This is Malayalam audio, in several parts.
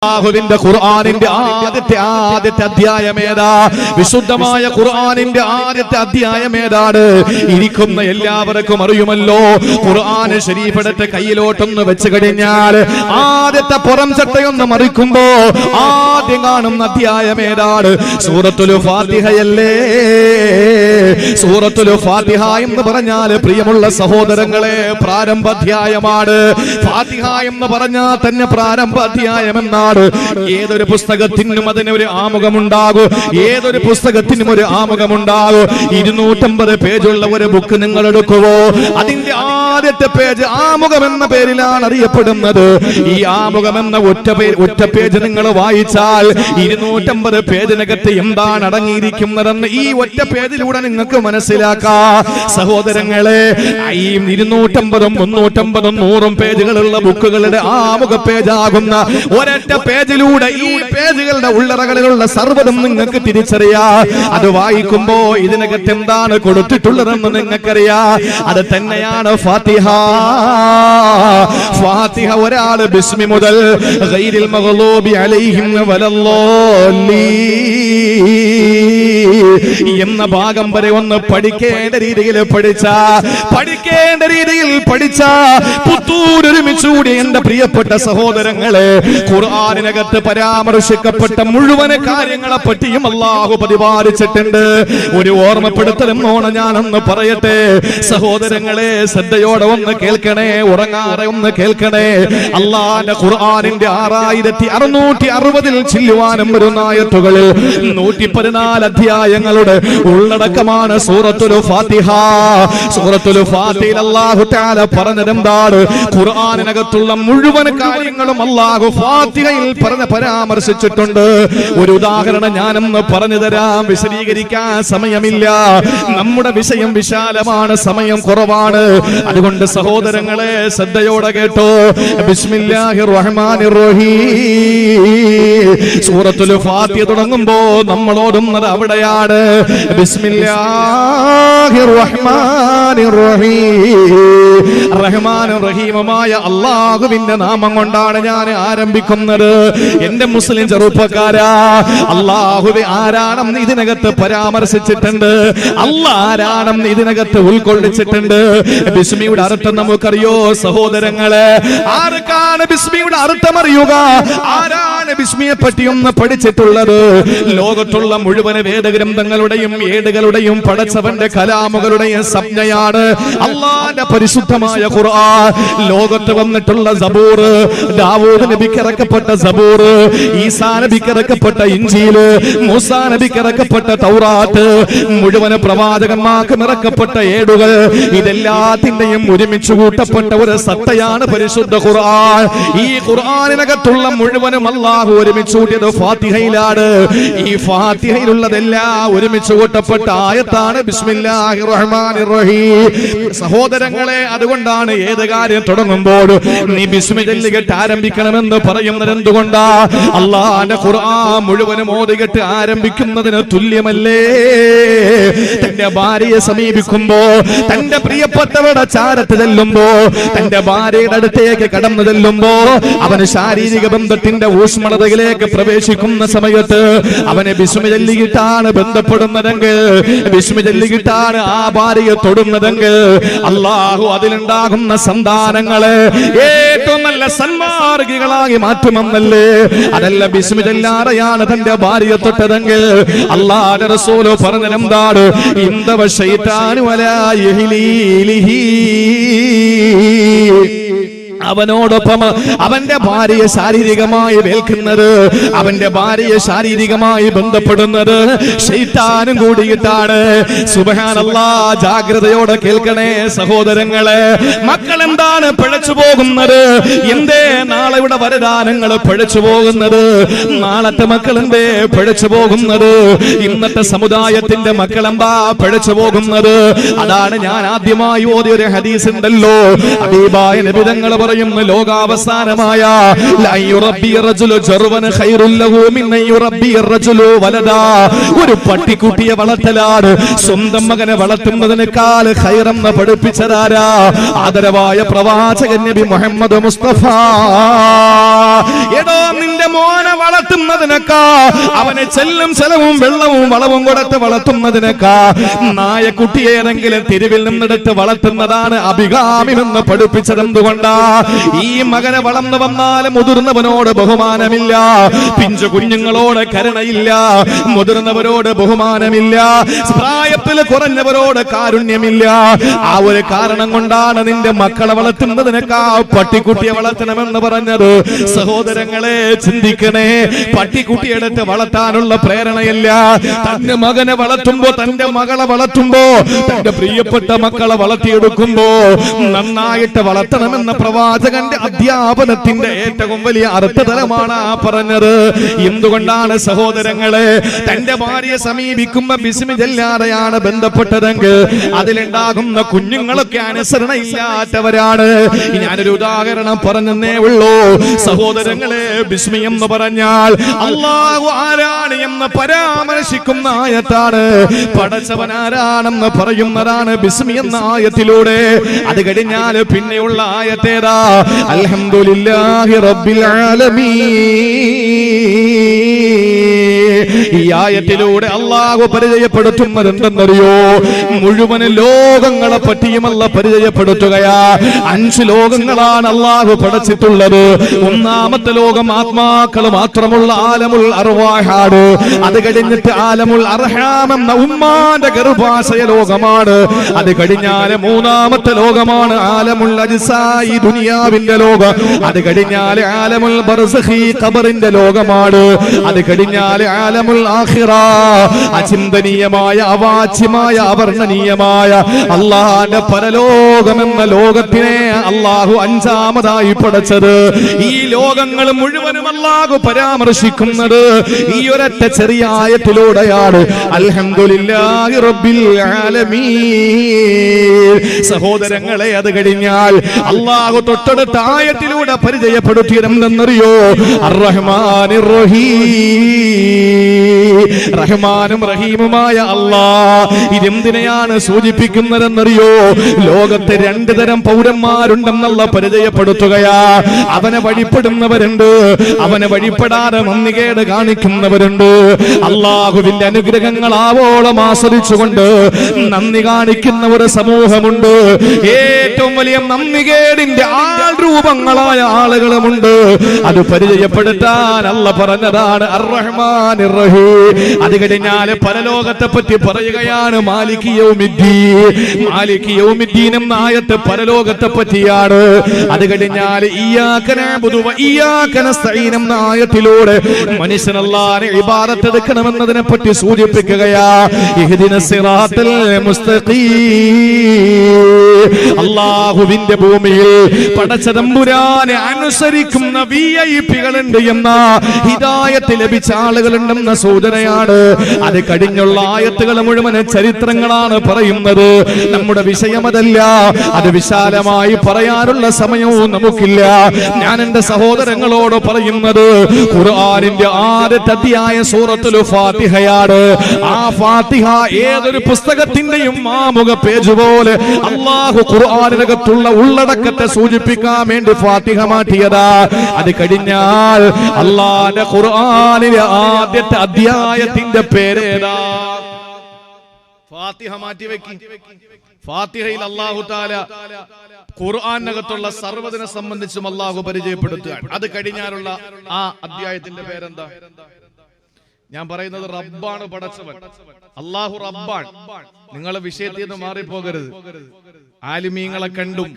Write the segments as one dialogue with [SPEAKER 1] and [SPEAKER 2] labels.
[SPEAKER 1] അല്ലാഹുവിന്റെ ഖുർആനിന്റെ ആദ്യത്തെ അധ്യായമേതാ? വിശുദ്ധമായ ഖുർആനിന്റെ ആദ്യത്തെ അധ്യായമേതാണ്? ഇരിക്കുന്ന എല്ലാവർക്കും അറിയുമല്ലോ. ഖുർആൻ ശരീഫ് എടുത്ത് കയ്യിലോട്ടൊന്ന് വെച്ച് കഴിഞ്ഞാൽ ആദ്യത്തെ പുറം ചട്ടയൊന്ന് മറിക്കുമ്പോ ആദ്യം കാണുന്ന അധ്യായമേതാണ്? സൂറത്തുൽ ഫാത്തിഹയല്ലേ? സൂറത്തുൽ ഫാത്തിഹ എന്ന് പറഞ്ഞാൽ പ്രിയമുള്ള സഹോദരങ്ങളെ പ്രാരംഭ അധ്യായമാണ്. ഫാത്തിഹ എന്ന് പറഞ്ഞാൽ തന്നെ പ്രാരംഭ അധ്യായമെന്നാണ്. ഏതൊരു പുസ്തകത്തിനും അതിനൊരു ആമുഖമുണ്ടാകും. ഏതൊരു പുസ്തകത്തിനും ഒരു ആമുഖമുണ്ടാകും. 250 പേജുള്ള ഒരു ബുക്ക് നിങ്ങൾ എടുക്കുവോ, അതിന്റെ ആദ്യത്തെ പേജ് ആമുഖം എന്ന പേരിലാണ് അറിയപ്പെടുന്നത്. ഈ ആമുഖം എന്ന ഒറ്റ പേജ് നിങ്ങൾ വായിച്ചാൽ 250 പേജിനകത്ത് എന്താണ് അടങ്ങിയിരിക്കുന്നതെന്ന് ഈ ഒറ്റ പേജിലൂടെ നിങ്ങൾക്ക് മനസ്സിലാക്കാം. സഹോദരങ്ങളെ, ഈ 250, 350, 100 പേജുകളുള്ള ബുക്കുകളുടെ ആമുഖ പേജാകുന്ന ഒരൊറ്റ പേജിലൂടെ ഈ പേജുകളുടെ ഉള്ളറകളിലുള്ള സർവ്വതും നിങ്ങൾക്ക് തിരിച്ചറിയാം. അത് വായിക്കുമ്പോ ഇതിനകത്ത് എന്താണ് കൊടുത്തിട്ടുള്ളതെന്ന് നിങ്ങൾക്കറിയാം. അത് തന്നെയാണ് ഫാത്തിഹ. ഫാത്തിഹ ഒരാള് ബിസ്മി മുതൽ ഗൈരിൽ മഗ്ലൂബി അലൈഹിം വലല്ലാലീൻ എന്ന ഭാഗം വരെ ഒന്ന് പഠിക്കേണ്ട രീതിയിൽ പഠിച്ച പുത്തൂരൊരുമിച്ചുകൂടി എന്റെ പ്രിയപ്പെട്ട സഹോദരങ്ങളെ, ഖുർആനിനകത്ത് പരാമർശിക്കപ്പെട്ട മുഴുവൻ കാര്യങ്ങളെ പറ്റിയും അല്ലാഹു പ്രതിപാദിച്ചിട്ടുണ്ട്. ഒരു ഓർമ്മപ്പെടുത്തലെന്നോണം ഞാനൊന്ന് പറയട്ടെ സഹോദരങ്ങളെ, ശ്രദ്ധയോടെ ഒന്ന് കേൾക്കണേ, ഉറങ്ങാതെ ഒന്ന് കേൾക്കണേ. അല്ലാഹുവിന്റെ ഖുർആനിന്റെ 6660 ചില്ലുവാനും വരുന്ന ആയത്തുകളിൽ 114 അധ്യായങ്ങളുടെ ഉള്ളടക്കമാണ് സൂറത്തുൽ ഫാത്തിഹ. സൂറത്തുൽ ഫാത്തിഹയിൽ അല്ലാഹു തആല പറഞ്ഞതെന്താണ്? ഖുർആനിനകത്തുള്ള മുഴുവൻ കാര്യങ്ങളും അല്ലാഹു ഫാത്തിഹയിൽ പരാമർശിച്ചിട്ടുണ്ട്. ഒരു ഉദാഹരണം ഞാനൊന്ന് പറഞ്ഞു തരാം, വിശദീകരിക്കാൻ സമയമില്ല. നമ്മുടെ വിഷയം വിശാലമാണ്, സമയം കുറവാണ്. അതുകൊണ്ട് സഹോദരങ്ങളെ ശ്രദ്ധയോടെ കേട്ടോ. ബിസ്മില്ലാഹിർ റഹ്മാനിർ റഹീം. സൂറത്തുൽ ഫാത്തിഹ തുടങ്ങുമ്പോ നമ്മൾ ഓടുന്നത് അവിടെയാണ്. ബിസ്മില്ലാഹിർ റഹ്മാനിർ റഹീം. റഹ്മാനും റഹീമുമായ അല്ലാഹുവിന്റെ നാമം കൊണ്ടാണ് ഞാൻ ആരംഭിക്കുന്നത്. എന്റെ മുസ്ലിം ചെറുപ്പക്കാരാ, അല്ലാഹുവേ ആരാണെന്ന് ഇതിനകത്ത് പരാമർശിച്ചിട്ടുണ്ട്. അല്ലാഹ് ആരാണെന്ന് ഇതിനകത്ത് ഉൾക്കൊള്ളിച്ചിട്ടുണ്ട്. ബിസ്മിയുടെ അർത്ഥം നമുക്കറിയോ സഹോദരങ്ങളെ? ആർക്കാണ് ബിസ്മിയുടെ അർത്ഥം അറിയുക? ആരാണ് ബിസ്മിയെ പറ്റി ഒന്ന് പഠിച്ചിട്ടുള്ളത്? ലോകത്തുള്ള മുഴുവൻ വേദഗ്രന്ഥങ്ങളുടെയും ഏടുകളുടെയും പടച്ചവന്റെ കലാമുകളുടെയും സംജ്ഞയാണ് അല്ലാഹുവിന്റെ പരിശുദ്ധമായ ഖുർആൻ. ലോകത്ത് വന്നിട്ടുള്ള സബൂർ, ദാവൂദ് നബിക്ക് ഇറക്കപ്പെട്ട സബൂർ, ഈസാ നബിക്ക് ഇറക്കപ്പെട്ട ഇൻജീൽ, മൂസാ നബിക്ക് ഇറക്കപ്പെട്ട തൗറാത്ത്, മുഴുവൻ പ്രവാചകന്മാർക്ക് ഇറക്കപ്പെട്ട ഏടുകൾ, ഇതെല്ലാത്തിന്റെയും ഒരുമിച്ച് കൂട്ടപ്പെട്ട ഒരു സത്തയാണ് പരിശുദ്ധ ഖുർആൻ. ഈ ഖുർആനിനകത്തുള്ള മുഴുവനും അല്ലാഹു ഒരുമിച്ച് കൂട്ടിയത് ഫാത്തിഹയിലാണ്. ഈ ഫാത്തിഹയിലുള്ളതെല്ലാം ഒരുമിച്ച് കൂട്ടപ്പെട്ട ആയത്താണ് ബിസ്മില്ലാഹിർ റഹ്മാനിർ റഹീം. സഹോദരങ്ങളെ, അതുകൊണ്ടാണ് ഏത് കാര്യം തുടങ്ങുമ്പോൾ നീ ബിസ്മി ചൊല്ലിയിട്ട് ആരംഭിക്കണമെന്ന് പറയുന്നത്. എന്തുകൊണ്ടാ? അല്ലാഹുവിന്റെ ഖുർആൻ മുഴുവനും ഓതിയിട്ട് ആരംഭിക്കുന്നതിന് തുല്യമല്ലേ? തന്റെ ഭാര്യയെ സമീപിക്കുമ്പോ, തന്റെ പ്രിയപ്പെട്ടവരുടെ ചാരത്ത് ചെല്ലുമ്പോ, തന്റെ ഭാര്യയുടെ അടുത്തേക്ക് കടന്നു ചെല്ലുമ്പോ, അവന് ശാരീരിക ബന്ധത്തിന്റെ ഊഷ്മളതയിലേക്ക് പ്രവേശിക്കുന്ന സമയത്ത് അവനെ ബിസ്മി ചൊല്ലിയിട്ടാണ് ബന്ധപ്പെടുന്നതെങ്കിൽ, ബിസ്മി ചൊല്ലിയിട്ടാണ് ആ ഭാര്യയെ തൊടുന്നതെങ്കിൽ അല്ലാഹു അതിലുണ്ടാകുന്ന സന്താനങ്ങളെ ഏറ്റവും നല്ല സന്മാർഗികളായി മാറ്റുമെന്നല്ലേ? അതല്ല ബിസ്മി ചൊല്ലാതെയാണ് തന്റെ ഭാര്യയെ തൊട്ടതെങ്കിൽ അല്ലാഹുവിന്റെ റസൂൽ പറഞ്ഞതെന്താണ്? ഇൻദവ ശൈത്താനു വലാ യഹ്ലീലിഹി. അവനോടൊപ്പം അവന്റെ ഭാര്യയെ ശാരീരികമായി വേൽക്കുന്നത്, അവന്റെ ഭാര്യയെ ശാരീരികമായി ബന്ധപ്പെടുന്നത് ശൈത്താനും കൂടിയിട്ടാണ്. സുബ്ഹാനല്ലാഹ്, ജാഗ്രതയോടെ കേൾക്കണേ സഹോദരങ്ങളെ. മക്കൾ എന്താണ് പിഴച്ചു പോകുന്നത്? എന്തേ നാളെ ഇവിടെ വരദാനങ്ങൾ പിഴച്ചു പോകുന്നത്? നാളത്തെ മക്കൾ എന്തേ പിഴച്ചു പോകുന്നത്? ഇന്നത്തെ സമുദായത്തിന്റെ മക്കൾ എന്താ പിഴച്ചു പോകുന്നത്? അതാണ് ഞാൻ ആദ്യമായി ഓതിയ ഒരു ഹദീസ് ഉണ്ടല്ലോ. ഹബീബായ നബി തങ്ങൾ പറയുന്ന ലോകാവസാനമായ ഒരു പട്ടിക്കുട്ടിയെ വളർത്തലാണ് സ്വന്തം മകനെ വളർത്തുന്നതിനേക്കാൾ ഖൈറെന്ന് പഠിപ്പിച്ചതാരാ? ആദരവായ പ്രവാചകൻ നബി മുഹമ്മദ് മുസ്തഫ. ഏതോ നിന്റെ മോനെ വളർത്തുന്നതിനേക്കാ, അവനെ ചെല്ലും ചെലവും വെള്ളവും വളവും കൊടുത്ത് വളർത്തുന്നതിനേക്കാ നായക്കുട്ടിയെ ഏതെങ്കിലും തെരുവിൽ നിന്നെടുത്ത് വളർത്തുന്നതാണ് അഭികാമ്യമെന്ന് പഠിപ്പിച്ചത് എന്തുകൊണ്ടാ? ഈ മകനെ വളർന്നു വന്നാലും മുതിർന്നവനോട് ബഹുമാനമില്ല, പിഞ്ചു കുഞ്ഞുങ്ങളോട് കരുണയില്ല, മുതിർന്നവരോട് ബഹുമാനമില്ല, പ്രായത്തിൽ കുറഞ്ഞവരോട് കാരുണ്യമില്ല. ആ ഒരു കാരണം കൊണ്ടാണ് നിന്റെ മക്കളെ വളർത്തുന്നതിനേക്കാ പട്ടിക്കുട്ടിയെ വളർത്തണമെന്ന് പറഞ്ഞത്. സഹോദരങ്ങളെ ചിന്തിക്കണേ, പട്ടിക്കുട്ടിയെടുത്ത് വളർത്താനുള്ള പ്രേരണയില്ല. തന്റെ മകനെ വളർത്തുമ്പോ, തന്റെ മകളെ വളർത്തുമ്പോ, തന്റെ പ്രിയപ്പെട്ട മക്കളെ വളർത്തിയെടുക്കുമ്പോ നന്നായിട്ട് വളർത്തണമെന്ന പ്രവാചകന്റെ അധ്യാപനത്തിന്റെ ഏറ്റവും വലിയ അർത്ഥതലമാണ് ആ പറഞ്ഞത്. എന്തുകൊണ്ടാണ് സഹോദരങ്ങളെ? തന്റെ ഭാര്യയെ സമീപിക്കുമ്പോ ബിസ്മി ചൊല്ലാതെയാണ് ബന്ധപ്പെട്ടതെങ്കിൽ അതിലുണ്ടാകുന്ന കുഞ്ഞുങ്ങളൊക്കെ അനുസരണയില്ലാത്തവരാണ്. ഞാനൊരു ഉദാഹരണം പറഞ്ഞേ ഉള്ളൂ സഹോദരങ്ങളെ. ബിസ്മി എന്ന് പറഞ്ഞാൽ അല്ലാഹു ആരാണ് എന്ന് പരാമർശിക്കുന്ന ആയത്താണ്. പടച്ചവൻ ആരാണെന്ന് പറയുന്നതാണ് ബിസ്മി എന്ന ആയത്തിലൂടെ. അത് കഴിഞ്ഞാൽ പിന്നെയുള്ള ആയത്തേതാ? അൽഹംദുലില്ലാഹി റബ്ബിൽ ആലമീൻ. ഈ ആയത്തിലൂടെ അല്ലാഹു പരിചയപ്പെടുത്തുന്നത് എന്തെന്നറിയോ? മുഴുവൻ ലോകങ്ങളെ പറ്റിയുമല്ല പരിചയപ്പെടുത്തുകയാ. 5 ലോകങ്ങളാണ് അല്ലാഹു പടച്ചിട്ടുള്ളത്. ഒന്നാമത്തെ ലോകം ആത്മാക്കൾ മാത്രമുള്ള ആലമുൽ അർവാഹാണ്. അത് കഴിഞ്ഞിട്ട് ആലമുൽ അർഹാം എന്ന ഉമ്മാന്റെ ഗർഭാശയ ലോകമാണ്. അത് കഴിഞ്ഞാൽ മൂന്നാമത്തെ ലോകമാണ് ആലമുൽ അജ്സായി, ദുനിയാവിന്റെ ലോകം. അത് കഴിഞ്ഞാൽ ആലമുൽ ബർസഖി, ഖബറിന്റെ ലോകമാണ്. അത് കഴിഞ്ഞാൽ ആലമുൽ ആഖിറ, അചിന്തനീയമായ, അവാച്യമായ, അവർണ്ണനീയമായ അല്ലാഹുവിന്റെ പരലോകമെന്ന ലോകത്തിനെ അല്ലാഹു 5ാമതായി പടച്ചത്. ഈ ലോകങ്ങൾ മുഴുവനും അല്ലാഹു പരാമർശിക്കുന്നത് ഈ ഒരൊറ്റ ചെറിയ ആയത്തിലൂടെയാണ്. അൽഹംദുലില്ലാഹി റബ്ബിൽ ആലമീൻ. സഹോദരങ്ങളെ, അത് കഴിഞ്ഞാൽ അല്ലാഹു തൊട്ടടുത്ത ആയത്തിലൂടെ പരിചയപ്പെടുത്തിയതെന്നറിയോ? അർറഹ്മാനിർ റഹീം. റഹ്മാനും റഹീമുമായ അല്ലാഹ്. ഇതെന്തിനെയാണ് സൂചിപ്പിക്കുന്നതെന്നറിയോ? ലോകത്ത് 2 തരം പൗരന്മാരുണ്ടെന്നുള്ള പരിചയപ്പെടുത്തുകയാ. അവനെ വഴിപ്പെടുന്നവരുണ്ട്, അവനെ വഴിപ്പെടാതെ നന്ദികേട് കാണിക്കുന്നവരുണ്ട്. അല്ലാഹുവിന്റെ അനുഗ്രഹങ്ങൾ ആവോളം ആസ്വദിച്ചുകൊണ്ട് നന്ദി കാണിക്കുന്ന ഒരു സമൂഹമുണ്ട്. ഏറ്റവും വലിയ നന്ദികേടിന്റെ രൂപങ്ങളായ ആളുകളുമുണ്ട്. അത് പരിചയപ്പെടുത്താൻ അല്ലാഹ് പറഞ്ഞതാണ് അർ-റഹ്മാനിർ റഹീം. അത് കഴിഞ്ഞാൽ പരലോകത്തെ പറ്റി പറയുകയാണ്. മാലികി യൗമിദ്ദീൻ. മാലികി യൗമിദ്ദീൻ എന്ന ആയത്ത് പരലോകത്തെ പറ്റിയാണ്. അത് കഴിഞ്ഞാൽ ഇയ്യാക നഅ്ബുദു വ ഇയ്യാക നസ്തഈൻ എന്ന ആയത്തിലൂടെ മനുഷ്യൻ അല്ലാഹുവിനെ ഇബാദത്ത് എടുക്കണമെന്നതിനെ പറ്റി സൂചിപ്പിക്കുകയാ. ഇഹ്ദിനസ് സിറാത്തൽ മുസ്തഖീം. അല്ലാഹുവിന്റെ ഭൂമിയിൽ പടച്ചതമ്പുരാനെ അനുസരിക്കുന്ന വിഐപികളുണ്ട് എന്ന ഹിദായത്ത് ലഭിച്ച ആളുകളുണ്ടെന്ന സൂചനയാണ്. അത് കഴിഞ്ഞുള്ള ആയത്തുകൾ മുഴുവൻ ചരിത്രങ്ങളാണ് പറയുന്നത്. നമ്മുടെ വിഷയമതല്ല. അത് വിശാലമായി പറയാനുള്ള സമയവും നമുക്കില്ല. ഞാൻ എന്റെ സഹോദരങ്ങളോട് പറയുന്നത് ഖുർആനിന്റെ ആദ്യത്തെ അധ്യായ സൂറത്തുൽ ഫാത്തിഹയാണ്. ആ ഫാത്തിഹ ഏതൊരു പുസ്തകത്തിന്റെയും ആമുഖ പേജ് പോലെ അല്ലാഹു ഖുർആനിനകത്തുള്ള ഉള്ളടക്കത്തെ സൂചിപ്പിക്കാൻ വേണ്ടി ഫാത്തിഹ മാറ്റിയതാ. അത് കഴിഞ്ഞാൽ അല്ലാഹുവിന്റെ ഖുർആനിലെ ആദ്യത്തെ അധ്യായത്തിന്റെ പേരേതാ? ഫാത്തിഹ മാറ്റി വെക്കി. ഫാത്തിഹയിൽ അല്ലാഹു തആല ഖുർആനിനകത്തുള്ള സർവ്വതിനെ സംബന്ധിച്ചും അല്ലാഹു പരിചയപ്പെടുത്തുകയാണ്. അത് കഴിഞ്ഞാലുള്ള ആ അധ്യായത്തിന്റെ പേരെന്താ? ഞാൻ പറയുന്നത് റബ്ബാണ് പടച്ചവൻ. അല്ലാഹു റബ്ബാണ്. നിങ്ങളെ വിഷയത്തിൽ നിന്ന് മാറിപ്പോകരുത്. ആലിമീങ്ങളെ കണ്ടും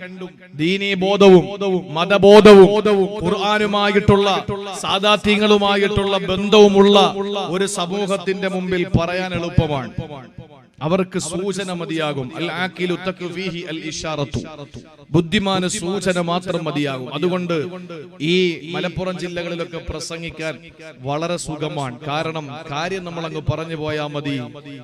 [SPEAKER 1] ദീനീ ബോധവും മതബോധവും ഖുർആനുമായിട്ടുള്ള സാദാത്യങ്ങളുമായിട്ടുള്ള ബന്ധവുമുള്ള ഒരു സമൂഹത്തിന്റെ മുമ്പിൽ പറയാൻ എളുപ്പമാണ്. അവർക്ക് സൂചന മതിയാകും. അൽ ആഖിലു തക്ഫീഹി അൽ ഇശാറത്തു. ബുദ്ധിമാന് സൂചന മാത്രം മതിയാകും. അതുകൊണ്ട് ഈ മലപ്പുറം ജില്ലകളിലൊക്കെ പ്രസംഗിക്കാൻ വളരെ സുഖമാണ്. കാരണം കാര്യം നമ്മൾ അങ്ങ് പറഞ്ഞു പോയാൽ മതി.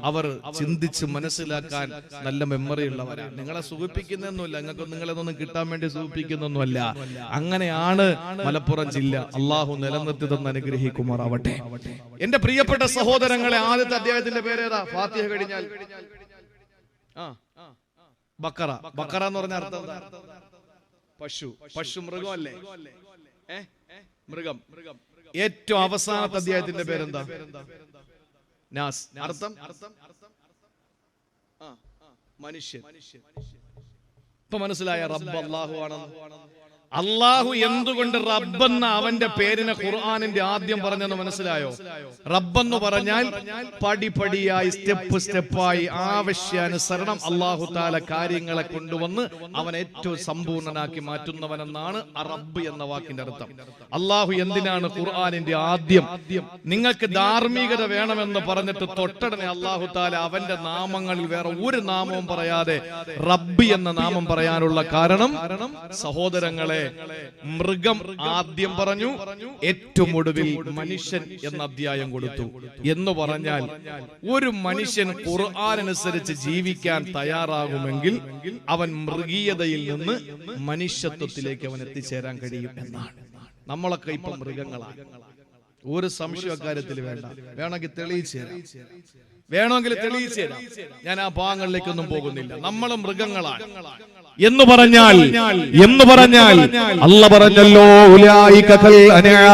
[SPEAKER 1] അവർ ചിന്തിച്ച് മനസ്സിലാക്കാൻ നല്ല മെമ്മറി ഉള്ളവരാണ്. നിങ്ങളെ സുഖിപ്പിക്കുന്നൊന്നുമില്ല, നിങ്ങൾക്ക് നിങ്ങളെന്നൊന്നും കിട്ടാൻ വേണ്ടി സുഖിപ്പിക്കുന്നൊന്നുമല്ല. അങ്ങനെയാണ് മലപ്പുറം ജില്ല. അള്ളാഹു നിലനിർത്തി തന്ന് അനുഗ്രഹിക്കുമാറാവട്ടെ. എന്റെ പ്രിയപ്പെട്ട സഹോദരങ്ങളെ, ആദ്യത്തെ അധ്യായത്തിന്റെ പേരേതാ? ഫാത്തിഹ കഴിഞ്ഞാൽ ബക്കറ. ബക്കറ എന്ന് പറഞ്ഞ അർത്ഥം എന്താ? പശു. പശു മൃഗമല്ലേ? മൃഗം. ഏറ്റവും അവസാനത്തെ അധ്യായത്തിന്റെ പേരെന്താ? നാസ്. അർത്ഥം മനുഷ്യൻ. ഇപ്പൊ മനസ്സിലായ? റബ്ബ് അല്ലാഹു ആണെന്ന്. അള്ളാഹു എന്തുകൊണ്ട് റബ്ബെന്ന അവന്റെ പേരിനെ ഖുർആനിന്റെ ആദ്യം പറഞ്ഞെന്ന് മനസ്സിലായോ? റബ്ബെന്ന് പറഞ്ഞാൽ പടിപടിയായി, സ്റ്റെപ്പായി, ആവശ്യാനുസരണം അള്ളാഹു താല കാര്യങ്ങളെ കൊണ്ടുവന്ന് അവൻ ഏറ്റവും സമ്പൂർണനാക്കി മാറ്റുന്നവനെന്നാണ് റബ്ബ് എന്ന വാക്കിന്റെ അർത്ഥം. അള്ളാഹു എന്തിനാണ് ഖുർആനിന്റെ ആദ്യം നിങ്ങൾക്ക് ധാർമ്മികത വേണമെന്ന് പറഞ്ഞിട്ട് തൊട്ടടനെ അള്ളാഹു താല അവന്റെ നാമങ്ങളിൽ വേറെ ഒരു നാമവും പറയാതെ റബ്ബി എന്ന നാമം പറയാനുള്ള കാരണം, സഹോദരങ്ങളെ, മൃഗം ആദ്യം പറഞ്ഞു, ഏറ്റവും ഒടുവിൽ മനുഷ്യൻ എന്ന അധ്യായം കൊടുത്തു. എന്ന് പറഞ്ഞാൽ ഒരു മനുഷ്യൻ ഖുർആനനുസരിച്ച് ജീവിക്കാൻ തയ്യാറാകുമെങ്കിൽ അവൻ മൃഗീയതയിൽ നിന്ന് മനുഷ്യത്വത്തിലേക്ക് അവൻ എത്തിച്ചേരാൻ കഴിയും എന്നാണ്. നമ്മളൊക്കെ ഇപ്പൊ മൃഗങ്ങളാണ്. ഒരു സംശയ കാര്യത്തിൽ വേണ്ട. വേണമെങ്കിൽ തെളിയിച്ചു തരാം. ഞാൻ ആ ഭാഗങ്ങളിലേക്കൊന്നും പോകുന്നില്ല. നമ്മൾ മൃഗങ്ങളാണ് എന്ന് പറഞ്ഞാൽ അല്ലാഹു പറഞ്ഞല്ലോ, ഉലൈക കൽ അൻആം.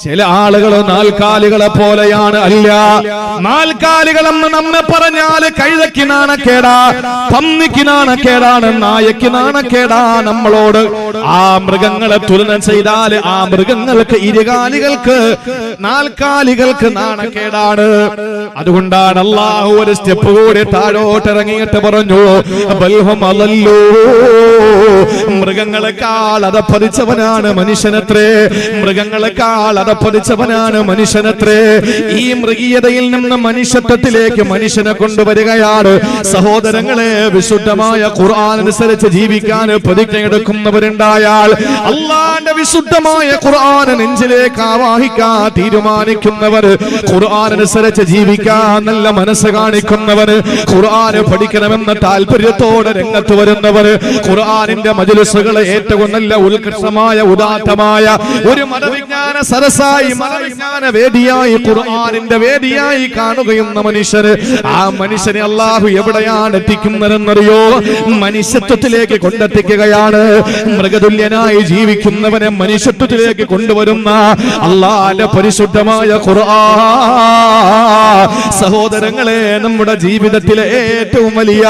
[SPEAKER 1] ചില ആളുകൾ നാൽക്കാലികളെ പോലെയാണ്. അല്ല, നാൽക്കാലികളെന്ന് നമ്മെ പറഞ്ഞാൽ കഴുതയ്ക്ക് നാണക്കേടാ, പന്നിക്ക് നാണക്കേടാണ്, നായയ്ക്ക് നാണക്കേടാ. നമ്മളോട് ആ മൃഗങ്ങളെ തുലനം ചെയ്താൽ ആ മൃഗങ്ങൾക്ക്, ഇരുകാലികൾക്ക്, നാൽക്കാലികൾക്ക് നാണക്കേടാണ്. അതുകൊണ്ടാണ് അല്ലാഹു ഒരു സ്റ്റെപ്പ് കൂടി താഴോട്ട് ഇറങ്ങിയിട്ട് പറഞ്ഞു, ബൽഹും അളല്ലൂ, മൃഗങ്ങളെക്കാൾ അതപ്പതിച്ചവനാണ് മനുഷ്യനത്രേ. മൃഗങ്ങളെക്കാൾ അതപ്പതിച്ചവനാണ് മനുഷ്യനത്രേ. ഈ മൃഗീയതയിൽ നിന്ന് മനുഷ്യത്വത്തിലേക്ക് മനുഷ്യനെ കൊണ്ടുവരികയാണ്. സഹോദരങ്ങളെ, വിശുദ്ധമായ ഖുർആൻ അനുസരിച്ച് ജീവിക്കാൻ പ്രതിജ്ഞയെടുക്കുന്നവരുണ്ടായാൽ, അള്ളാന്റെ വിശുദ്ധമായ ഖുർആൻ നെഞ്ചിലേക്ക് ആവാഹിക്കാൻ തീരുമാനിക്കുന്നവർ, ഖുർആൻ അനുസരിച്ച് ജീവിക്കാൻ നല്ല മനസ്സ് കാണിക്കുന്നവർ, ഖുർആൻ പഠിക്കണമെന്ന താല്പര്യത്തോടെ രംഗത്ത് വരുന്നവർ, ഖുർആനിന്റെ മജ്‌ലിസുകളെ ഏറ്റവും നല്ല ഉത്കൃഷ്ടമായ ഉദാത്തമായ ഒരു മതവിജ്ഞാന സരസായി, മതവിജ്ഞാന വേദിയായി, ഖുർആനിന്റെ വേദിയായി കാണുകയുന്ന മനുഷ്യര്, ആ മനുഷ്യനെ അല്ലാഹു എവിടെയാണ് എത്തിക്കുന്നതെന്നറിയോ? മനുഷ്യത്വത്തിലേക്ക് കൊണ്ടെത്തിക്കുകയാണ്. മൃഗതുല്യനായി ജീവിക്കുന്നവനെ മനുഷ്യത്വത്തിലേക്ക് കൊണ്ടുവരുന്ന അല്ലാഹുവിന്റെ പരിശുദ്ധമായ ഖുർആൻ, സഹോദരങ്ങളെ, നമ്മുടെ ജീവിതത്തിലെ ഏറ്റവും വലിയ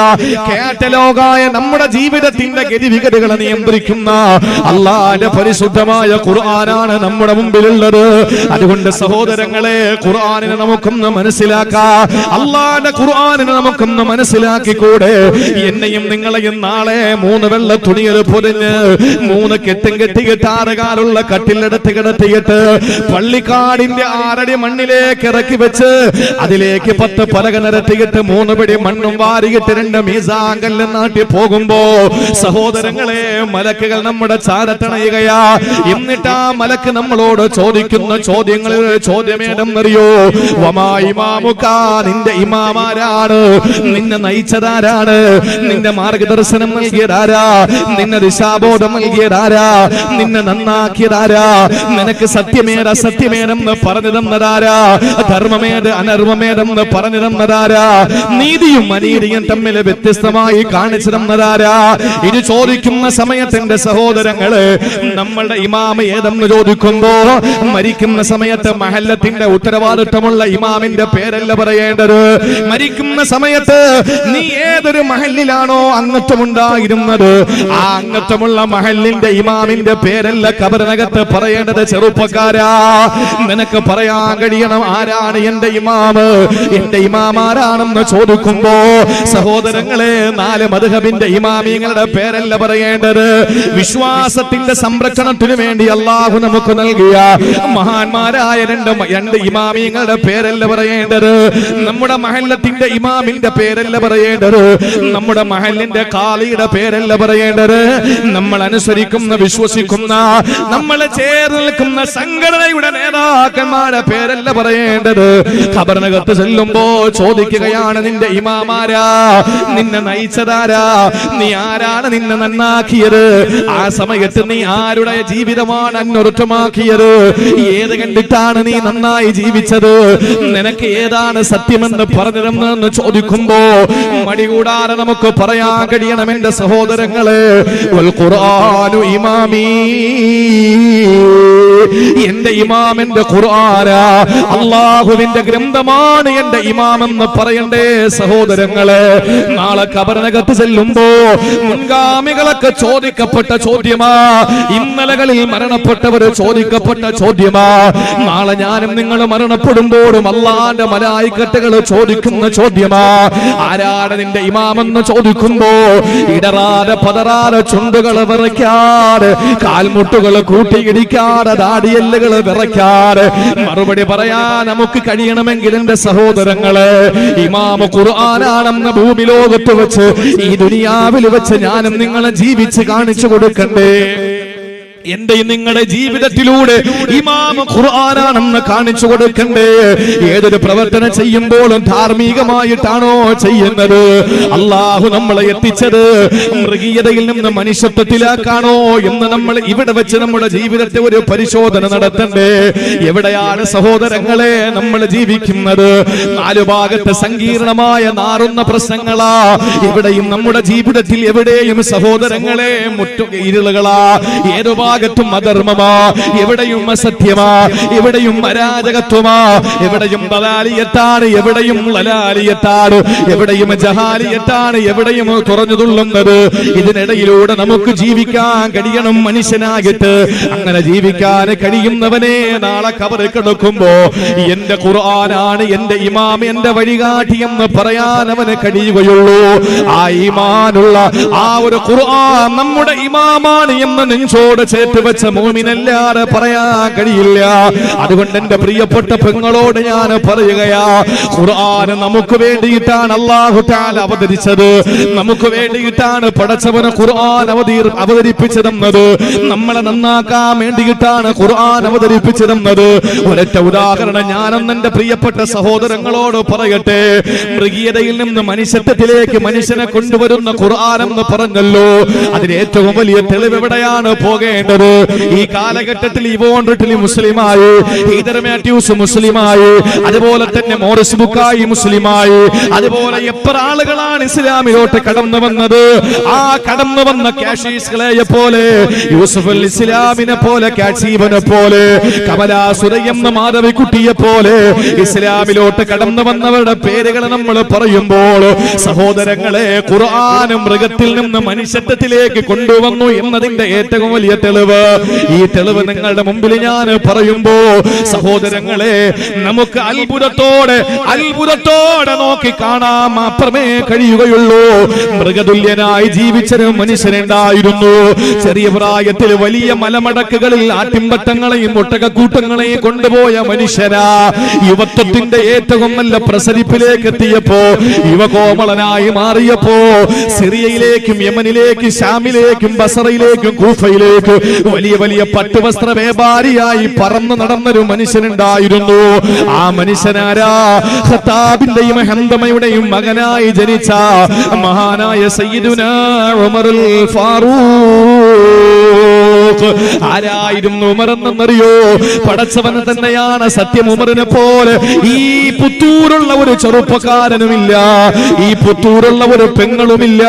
[SPEAKER 1] കാറ്റലോഗായ, നമ്മുടെ ജീവിതത്തിന്റെ ഗതിവിഗതികളെ നിയന്ത്രിക്കുന്ന അല്ലാഹുവിന്റെ പരിശുദ്ധമായ ഖുർആനാണ് നമ്മുടെ മുമ്പിലുള്ളത്. അതുകൊണ്ട് സഹോദരങ്ങളെ, ഖുർആനിനെ നമുക്കൊന്ന് മനസ്സിലാക്കാം. അല്ലാഹുവിന്റെ ഖുർആനിനെ നമുക്കൊന്ന് മനസ്സിലാക്കിക്കൂടെ? എന്നെയും നിങ്ങളെയും നാളെ 3 വെള്ള തുണിയിൽ പൊതിഞ്ഞ് 3 കെട്ടും കെട്ടിയിട്ട് 6 കാലുള്ള കട്ടിലെടുത്ത് കിടത്തിയിട്ട് പള്ളിക്കാടിന്റെ 6 അടി മണ്ണിലേക്ക് ഇറക്കി വെച്ച് അതിലേക്ക് 10 പലക നിരത്തിയിട്ട് 3 പിടി മണ്ണും വാരിയിട്ട് 2 മീസാങ്കല്ലും നാട്ടി പോകുമ്പോ, സഹോദരങ്ങളെ, മലക്കുകൾ നമ്മുടെ ചാരത്തണയുകയാ. എന്നിട്ട് ആ മലക്ക് നമ്മളോട് ചോദിക്കുന്ന ചോദ്യങ്ങളിൽ ചോദ്യമേതെന്നറിയോ? വമാ ഇമാമുക, നിന്റെ ഇമാമാരാണ്? നിന്നെ നയിച്ചതാരാണ്? നിന്റെ മാർഗദർശനം നൽകിയതാരാ? നിന്നെ ദിശാബോധം നൽകിയതാരാ? നിന്നെ നന്നാക്കിയതാരാ? നിനക്ക് സത്യമേത് അസത്യമേതെന്ന് പറഞ്ഞു തന്നതാരാ? ധർമ്മമേത് അനർമ്മമേതെന്ന് പറഞ്ഞു തന്നതാരാ? നീതിയും അനീതിയും തമ്മിൽ വ്യത്യസ്തമായി കാണിച്ചു തന്നതാരാ? ഇത് ചോദിക്കുന്ന സമയത്തിന്റെ സഹോദരങ്ങള്, നമ്മളുടെ ഇമാമ ഏതെന്ന് ചോദിക്കുമ്പോ, മരിക്കുന്ന സമയത്ത് മഹല്ലത്തിന്റെ ഉത്തരവാദിത്വമുള്ള ഇമാമിന്റെ പേരല്ല പറയേണ്ടത്. മരിക്കുന്ന സമയത്ത് നീ ഏതൊരു മഹല്ലിലാണോ അംഗത്വം ഉണ്ടായിരുന്നത്, ആ അംഗത്വമുള്ള മഹല്ലിന്റെ ഇമാമിന്റെ പേരല്ല ഖബറിനകത്ത് പറയേണ്ടത്. ചെറുപ്പക്കാരാ, നിനക്ക് പറയാൻ കഴിയണം ആരാണ് എന്റെ ഇമാമ്, എന്റെ ഇമാം ആരാണെന്ന് ചോദിക്കുമ്പോ, സഹോദരങ്ങളെ, 4 മദ്ഹബിന്റെ ഇമാമിങ്ങളുടെ പേരല്ല പറയേണ്ടത്. വിശ്വാസത്തിന്റെ സംരക്ഷണത്തിന് വേണ്ടി അല്ലാഹു നമുക്ക് നൽകിയ മഹാന്മാരായ രണ്ട് ഇമാമിങ്ങളുടെ പേരല്ല പറയേണ്ടത്, നമ്മുടെ മഹല്ലത്തിന്റെ ഇമാമിന്റെ പേരല്ല പറയേണ്ടത്, നമ്മുടെ മഹല്ലിന്റെ ഖാലിയുടെ പേരല്ല പറയേണ്ടത്, നമ്മൾ അനുസരിക്കുന്ന വിശ്വസിക്കുന്ന നമ്മളെ ചേർന്ന് നിൽക്കുന്ന സംഘടനയുടെ നേതാക്കന്മാരുടെ പേരല്ല പറയേണ്ടത്. ഖബറിനകത്ത് ചെല്ലുമ്പോ ചോദിക്കുകയാണ്, നിന്റെ ഇമാമാരാ, നിന്നെ നയിച്ചതാരാ, നീ ആരാണ് നിന്നെ നന്നാക്കിയത്, ആ സമയത്ത് നീ ആരുടെ ജീവിതമാണ് അന്വർത്ഥമാക്കിയത്, ഏത് കണ്ടിട്ടാണ് നീ നന്നായി ജീവിച്ചത്, നിനക്ക് ഏതാണ് സത്യമെന്ന് പറഞ്ഞിരുന്നെന്ന് ചോദിക്കുമ്പോ മടികൂടാതെ നമുക്ക് പറയാൻ കഴിയണം, എന്റെ സഹോദരങ്ങളെ, വൽ ഖുർആനു ഇമാമീ, എന്റെ ഇമാം എന്റെ ഖുർആനാ, അല്ലാഹുവിന്റെ ഗ്രന്ഥമാണ് എന്റെ ഇമാമെന്ന് പറയണ്ടേ സഹോദരങ്ങളെ. നാളെ ഖബറിനകത്ത് ചെല്ലുമ്പോ മുൻഗാമികളൊക്കെ ചോദിക്കപ്പെട്ട ചോദ്യമാ, ഇന്നലകളിൽ മരണപ്പെട്ടവർ ചോദിക്കപ്പെട്ട ചോദ്യമാ, നാളെ ഞാനും നിങ്ങൾ മരണപ്പെടുമ്പോഴും അല്ലാഹുവിന്റെ മലായിക്കത്തുകൾ ചോദിക്കുന്ന ചോദ്യമാ, ആരാണ് നിന്റെ ഇമാമെന്ന് ചോദിക്കുമ്പോ ഇടറാതെ പതറാതെ ചുണ്ടുകൾ വിറയ്ക്കാതെ കാൽമുട്ടുകൾ കൂട്ടിയിടിക്കാതെ ദാടിയെല്ലുകൾ വിറയ്ക്കാതെ മറുപടി പറയാൻ നമുക്ക് കഴിയണമെങ്കിൽ എന്റെ സഹോദരങ്ങളെ, ഇമാം ഖുർആനാണെന്ന ഭൂമി ലോകത്ത് വെച്ച് ഈ ദുനിയാവിൽ വെച്ച് ഞാനും നിങ്ങളെ ജീവിച്ച് കാണിച്ചു കൊടുക്കണ്ടേ? എന്റെ നിങ്ങളുടെ ജീവിതത്തിലൂടെ ഇമാം ഖുർആനാണെന്ന് കാണിച്ചു കൊടുക്കണ്ടേ? ഏതൊരു പ്രവർത്തനം ചെയ്യുമ്പോഴും ധാർമ്മികമായിട്ടാണോ ചെയ്യുന്നത്? അള്ളാഹു നമ്മളെ എത്തിച്ചത് മൃഗീയതയിൽ നിന്ന് മനുഷ്യത്വത്തിലാക്കാണോ എന്ന് നമ്മൾ ഇവിടെ വെച്ച് നമ്മുടെ ജീവിതത്തെ ഒരു പരിശോധന നടത്തണ്ടേ? എവിടെയാണ് സഹോദരങ്ങളെ നമ്മൾ ജീവിക്കുന്നത്? നാലു ഭാഗത്ത് സങ്കീർണമായ നാറുന്ന പ്രശ്നങ്ങളാ. ഇവിടെയും നമ്മുടെ ജീവിതത്തിൽ എവിടെയും സഹോദരങ്ങളെ ഇരുളുകളാ. ഏതു ഭാഗത്തും അധർമ്മമാ, എവിടെയും അസത്യമാ, എവിടെയും അരാജകത്വമാ, എവിടെയും ദലാലിയത്താണ്, എവിടെയും ലലാലിയത്താണ്, എവിടെയും ജഹാലിയത്താണ്, എവിടെയും തുറഞ്ഞു തുള്ളുന്നത്. ഇതിനിടയിലൂടെ നമുക്ക് ജീവിക്കാൻ കഴിയണം മനുഷ്യനായിട്ട്. അങ്ങനെ ജീവിക്കാൻ കഴിയുന്നവനെ നാളെ ഖബറിൽ കിടക്കുമ്പോ എന്റെ ഖുർആനാണ് എന്റെ ഇമാം, എന്റെ വഴികാട്ടി എന്ന് പറയാൻ അവന് കഴിയുകയുള്ളൂ. ആ ഈമാനുള്ള ആ ഒരു ഖുർആൻ നമ്മുടെ ഇമാമാണ് എന്ന് നെഞ്ചോട് ചേർത്ത് വെച്ച മുഅ്മിനല്ലാതെ പറയാൻ കഴിയില്ല. അതുകൊണ്ട് എന്റെ പ്രിയപ്പെട്ട പെങ്ങളോട് ഞാൻ പറയുകയാ, ഖുർആൻ നമുക്ക് വേണ്ടിയിട്ടാണ് അല്ലാഹു തആല അവതരിച്ചത്, നമുക്ക് വേണ്ടിയിട്ടാണ് പടച്ചവന് ഖുർആൻ അവതരിപ്പിച്ചതെന്നത്, നമ്മളെ നന്നാക്കാൻ വേണ്ടിയിട്ടാണ് ഖുർആൻ അവതരിപ്പിച്ചതെന്നത്. ഒരൊറ്റ ഉദാഹരണം ഞാനൊന്ന് എന്റെ പ്രിയപ്പെട്ട സഹോദരങ്ങളോട് പറയട്ടെ. മൃഗീയതയിൽ നിന്ന് മനുഷ്യത്വത്തിലേക്ക് മനുഷ്യനെ കൊണ്ടുവരുന്ന ഖുർആൻ എന്ന് പറഞ്ഞല്ലോ, അതിന് ഏറ്റവും വലിയ തെളിവ് എവിടെയാണ് പോകേണ്ടത്? ഈ കാലഘട്ടത്തിൽ ഇവോൺ റിട്ലി മുസ്ലിമായി, ഹീദർ മാത്യൂസ് മുസ്ലിമായി, അതുപോലെ തന്നെ മോറിസ് ബുക്കായി മുസ്ലിമായി, അതുപോലെ എത്ര ആളുകളാണ് ഇസ്ലാമിലോട്ട് കടന്നു വന്നത്. ആ കടന്നു വന്ന കാഷീസ്കളെ പോലെ, യൂസുഫ് അൽ ഇസ്ലാമിനെ പോലെ, കാശീബനെ പോലെ, കമലാ സുരയ്യെന്ന മാധവിക്കുട്ടിയെ പോലെ ഇസ്ലാമിലോട്ട് കടന്നു വന്നവരുടെ പേരുകൾ നമ്മൾ പറയുമ്പോൾ സഹോദരങ്ങളെ, ഖുർആൻ മൃഗത്തിൽ നിന്ന് മനുഷ്യത്വത്തിലേക്ക് കൊണ്ടുവന്നു എന്നതിന്റെ ഏറ്റവും വലിയ തെളിവ്. ഈ തെളിവ് നിങ്ങളുടെ മുമ്പിൽ ഞാൻ പറയുമ്പോ സഹോദരങ്ങളെ, നമുക്ക് അത്ഭുതത്തോടെ നോക്കി കാണാൻ മാത്രമേ കഴിയുകയുള്ളൂ. മൃഗതുല്യനായി ജീവിച്ചൊരു മനുഷ്യനുണ്ടായിരുന്നു. ചെറിയ പ്രായത്തിൽ വലിയ മലമടക്കുകളിൽ ആട്ടിൻപറ്റങ്ങളെയും ഒട്ടകക്കൂട്ടങ്ങളെയും കൊണ്ടുപോയ മനുഷ്യനാ. യുവത്വത്തിന്റെ ഏറ്റവും നല്ല പ്രസരിപ്പിലേക്ക് എത്തിയപ്പോ, യുവകോമളനായി മാറിയപ്പോ, സിറിയയിലേക്കും യമനിലേക്കും ഷാമിലേക്കും ബസറയിലേക്കും കൂഫയിലേക്കും വലിയ വലിയ പട്ടുവസ്ത്ര വ്യാപാരിയായി പറന്നു നടന്നൊരു മനുഷ്യനുണ്ടായിരുന്നു. ആ മനുഷ്യനാരാ? ഖത്താബിന്റെയും ഹംദമയുടെയും മകനായി ജനിച്ച മഹാനായ സയ്യിദുനാ ഉമറുൽ ഫാറൂഖ്. ആരായിരുന്നു ഉമർ എന്നറിയോ? പടച്ചവൻ തന്നെയാണ് സത്യം. ഉമറിനെ പോലെ ഈ പുത്തൂരുള്ള ഒരു ചെറുപ്പക്കാരനുമില്ല, ഈ പുത്തൂരുള്ള ഒരു പെങ്ങളുമില്ല.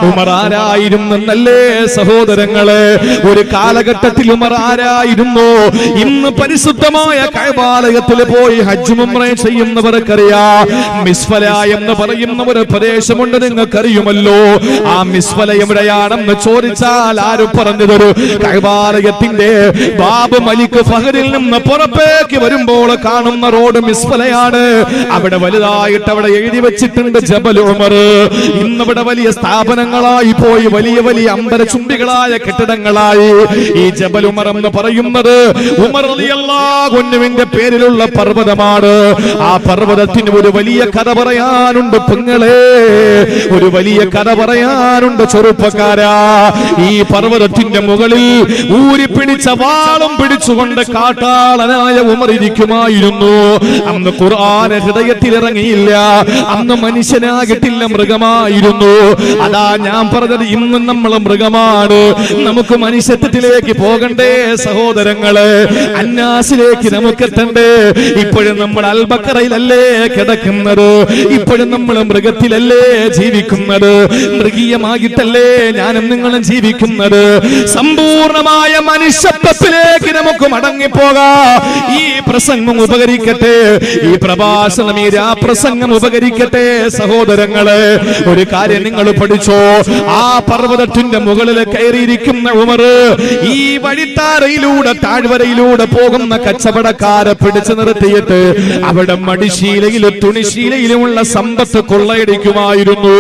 [SPEAKER 1] ഉമർ ആരായിരുന്നല്ലേ സഹോദരങ്ങളെ? ഒരു കാലഘട്ടത്തിൽ ഉമർ ആരായിരുന്നു? ഇന്ന് പരിശുദ്ധമായ കഅബാലയത്തിൽ പോയി ഹജ്ജ് ഉംറ ചെയ്യുന്നവർക്കറിയാം. മിസ്ഫല എന്ന് പറയുന്ന ഒരു പ്രദേശമുണ്ട്, നിങ്ങൾക്കറിയുമല്ലോ. ആ മിസ്ഫല എവിടെയാണെന്ന് ചോദിച്ചാൽ ആരും പറഞ്ഞു തരൂ? കഅബാലയത്തിന്റെ ബാബ് മലിക് ഫഹദിൽ നിന്ന് പുറത്തേക്ക് വരുമ്പോൾ കാണുന്ന റോഡ് മിസ്ഫലയാണ്. അവിടെ വലുതായിട്ട് അവിടെ എഴുതി വെച്ചിട്ടുണ്ട് ജബൽ ഉമർ. ഇന്നിവിടെ വലിയ സ്ഥാപനങ്ങളായി പോയി, വലിയ വലിയ അമ്പരചുംബികളായ കെട്ടിടങ്ങളായി. ഈ ജബൽ ഉമർ എന്ന് പറയുന്നത് ഉമർ റളിയല്ലാഹു അൻഹുവിന്റെ പേരിലുള്ള പർവ്വതമാണ്. ആ പർവ്വതത്തിന് ഒരു വലിയ കഥ പറയാനുണ്ട് പെങ്ങളെ, ഒരു വലിയ കഥ പറയാനുണ്ട് ചെറുപ്പക്കാരാ. ഈ പർവ്വതത്തിന്റെ മുകളിൽ ഊരിപ്പിടിച്ച വാളും പിടിച്ചുകൊണ്ട് കാട്ടാളനായ ഉമർ ഇരിക്കുമായിരുന്നു. അന്ന് ഖുർആൻ ഹൃദയത്തിൽ ഇറങ്ങിയില്ല, അന്ന് മനുഷ്യനാകിട്ടില്ല, മൃഗമായിരുന്നു. അതാ ഞാൻ പറഞ്ഞത്, ഇന്നും നമ്മൾ മൃഗമാണ്. നമുക്ക് മനുഷ്യത്വത്തിലേക്ക് പോകണ്ടേ സഹോദരങ്ങളെ, അന്നാസിലേക്ക് നമുക്ക് എത്തണ്ടേ. ഇപ്പോഴും നമ്മൾ അൽബക്കറയിലല്ലേ കിടക്കുന്നത്, ഇപ്പോഴും നമ്മൾ മൃഗത്തിലല്ലേ ജീവിക്കുന്നത്, മൃഗീയമായിട്ടല്ലേ ഞാനും നിങ്ങളും ജീവിക്കുന്നത്. സമ്പൂർണമായ മനുഷ്യത്വത്തിലേക്ക് നമുക്ക് മടങ്ങിപ്പോകാം. ഈ പ്രസംഗം ഉപകരിക്കട്ടെ, ഈ പ്രഭാഷണം, ഈ രാപ്രസംഗം ഉപകരിക്കട്ടെ സഹോദരങ്ങളെ. ഒരു കാര്യം നിങ്ങൾ പഠിച്ചോ, ആ പർവ്വതത്തിന്റെ മുകളിൽ കയറിയിരിക്കുന്ന ഉമർ ഈ വഴിത്താരയിലൂടെ താഴ്വരയിലൂടെ പോകുന്ന കച്ചവടക്കാരെ പിടിച്ചു നിർത്തിയിട്ട് അവിടെ മടിശീലയിലും തുണിശീലയിലുമുള്ള സമ്പത്ത് കൊള്ളയടിക്കുമായിരുന്നു.